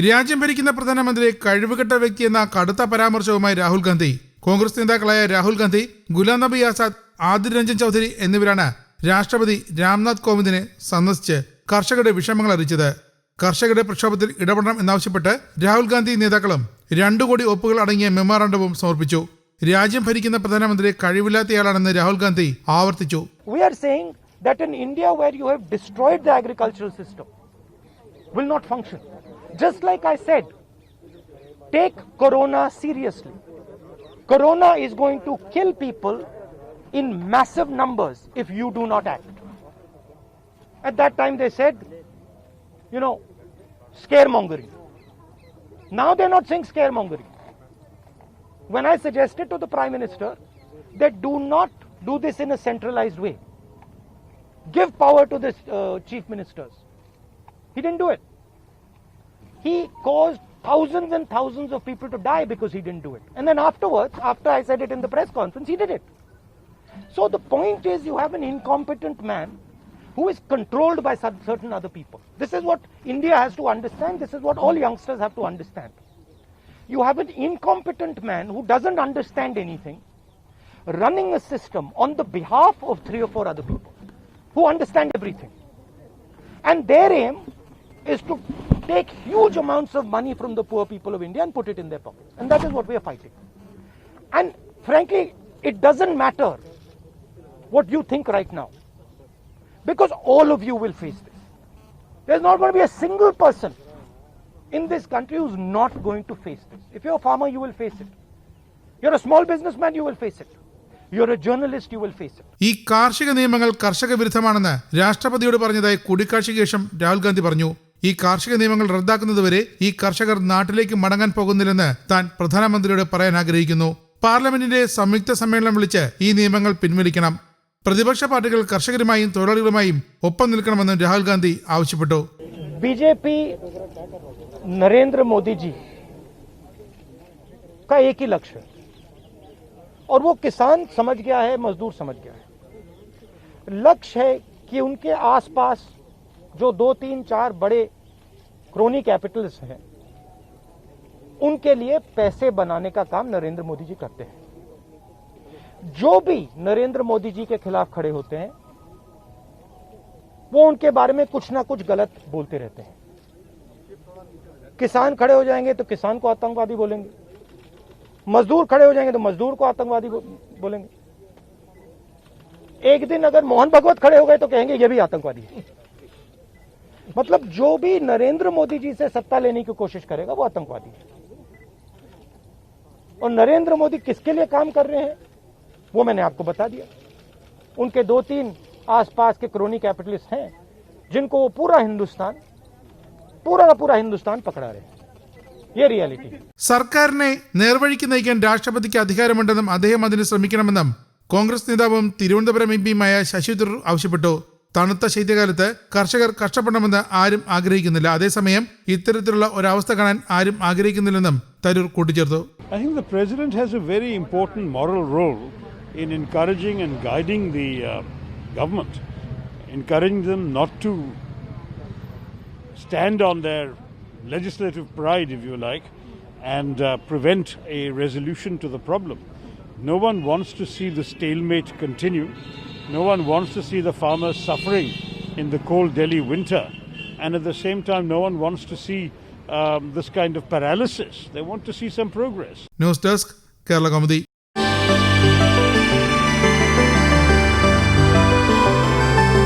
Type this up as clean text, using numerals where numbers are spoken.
രാജ്യം ഭരിക്കുന്ന പ്രധാനമന്ത്രി കഴിവുകെട്ട വ്യക്തിയെന്ന കടുത്ത പരാമർശവുമായി രാഹുൽ ഗാന്ധി. കോൺഗ്രസ് നേതാക്കളായ രാഹുൽ ഗാന്ധി, ഗുലാം നബി ആസാദ്, ആദിർ രഞ്ജൻ ചൌധരി എന്നിവരാണ് രാഷ്ട്രപതി രാംനാഥ് കോവിന്ദിനെ സന്ദർശിച്ച് കർഷകരുടെ വിഷമങ്ങൾ അറിയിച്ചത്. കർഷകരുടെ പ്രക്ഷോഭത്തിൽ ഇടപെടണം എന്നാവശ്യപ്പെട്ട് രാഹുൽ ഗാന്ധി നേതാക്കളും 2 കോടി ഒപ്പുകൾ അടങ്ങിയ മെമ്മോറാണ്ടവും സമർപ്പിച്ചു. രാജ്യം ഭരിക്കുന്ന പ്രധാനമന്ത്രി കഴിവില്ലാത്തയാളാണെന്ന് രാഹുൽ ഗാന്ധി ആവർത്തിച്ചു. We are saying that in India where you have destroyed the agricultural system will not function. Just like I said, take corona seriously. Corona is going to kill people in massive numbers if you do not act. At that time they said, scaremongering. Now they're not saying scaremongering. When I suggested to the Prime Minister that do not do this in a centralized way, give power to the chief ministers, he didn't do it. He caused thousands and thousands of people to die because he didn't do it. And then afterwards, after I said it in the press conference, he did it. So the point is, you have an incompetent man who is controlled by certain other people. This is what India has to understand. This is what all youngsters have to understand. You have an incompetent man who doesn't understand anything, running a system on the behalf of 3 or 4 other people who understand everything. And their aim is to take huge amounts of money from the poor people of India and put it in their pockets. And that is what we are fighting. And frankly, it doesn't matter what you think right now, because all of you will face this. There's not going to be a single person in this country who's not going to face this. If you're a farmer, you will face it. You're a small businessman, you will face it. You're a journalist, you will face it. ഈ കാർഷിക നിയമങ്ങൾ കർഷക വിരുദ്ധമാണെന്ന് രാഷ്ട്രപതിയോട് പറഞ്ഞതായി കൂടിക്കാഴ്ചയ്ക്ക് ശേഷം രാഹുൽ ഗാന്ധി പറഞ്ഞു. ഈ കാർഷിക നിയമങ്ങൾ റദ്ദാക്കുന്നതുവരെ ഈ കർഷകർ നാട്ടിലേക്ക് മടങ്ങാൻ പോകുന്നില്ലെന്ന് താൻ പ്രധാനമന്ത്രിയോട് പറയാൻ ആഗ്രഹിക്കുന്നു. പാർലമെന്റിന്റെ സംയുക്ത സമ്മേളനം വിളിച്ച് ഈ നിയമങ്ങൾ പിൻവലിക്കണം. പ്രതിപക്ഷ പാർട്ടികൾ കർഷകരുമായും തൊഴിലാളികളുമായും ഒപ്പം നിൽക്കണമെന്ന് രാഹുൽ ഗാന്ധി ആവശ്യപ്പെട്ടു. बीजेपी नरेंद्र मोदी जी का एक ही लक्ष्य है, और वो किसान समझ गया है, मजदूर समझ गया है. लक्ष्य है कि उनके आसपास जो 2, 3, 4 बड़े क्रोनी कैपिटल्स हैं, उनके लिए पैसे बनाने का काम नरेंद्र मोदी जी करते हैं. जो भी नरेंद्र मोदी जी के खिलाफ खड़े होते हैं, वो उनके बारे में कुछ ना कुछ गलत बोलते रहते हैं. किसान खड़े हो जाएंगे तो किसान को आतंकवादी बोलेंगे, मजदूर खड़े हो जाएंगे तो मजदूर को आतंकवादी बोलेंगे. एक दिन अगर मोहन भगवत खड़े हो गए तो कहेंगे ये भी आतंकवादी है. मतलब जो भी नरेंद्र मोदी जी से सत्ता लेने की कोशिश करेगा वो आतंकवादी है. और नरेंद्र मोदी किसके लिए काम कर रहे हैं वो मैंने आपको बता दिया. उनके 2-3 आसपास के क्रोनी कैपिटलिस्ट हैं जिनको वो पूरा हिंदुस्तान पकड़ा रहे हैं. ये रियलिटी है. സർക്കാരിനെ നേർവഴിക്ക് നയിക്കാൻ രാഷ്ട്രപതിക്ക് അധികാരമുണ്ടെന്നും അദ്ദേഹം അതിന് ശ്രമിക്കണമെന്നും കോൺഗ്രസ് നേതാവും തിരുവനന്തപുരം എംപിയുമായ ശശി തരൂർ ആവശ്യപ്പെട്ടു. തണുത്ത ശൈത്യകാലത്ത് കർഷകർ കഷ്ടപ്പെടണമെന്ന് ആരും ആഗ്രഹിക്കുന്നില്ല. അതേസമയം ഇത്തരത്തിലുള്ള ഒരവസ്ഥ കാണാൻ ആരും ആഗ്രഹിക്കുന്നില്ലെന്നും തരൂർ കൂട്ടിച്ചേർത്തു. I think the president has a very important moral role in encouraging and guiding the government, encouraging them not to stand on their legislative pride, if you like, and prevent a resolution to the problem. No one wants to see the stalemate continue. No one wants to see the farmers suffering in the cold Delhi winter. And at the same time, no one wants to see this kind of paralysis. They want to see some progress. News desk, Kerala Kaumudi.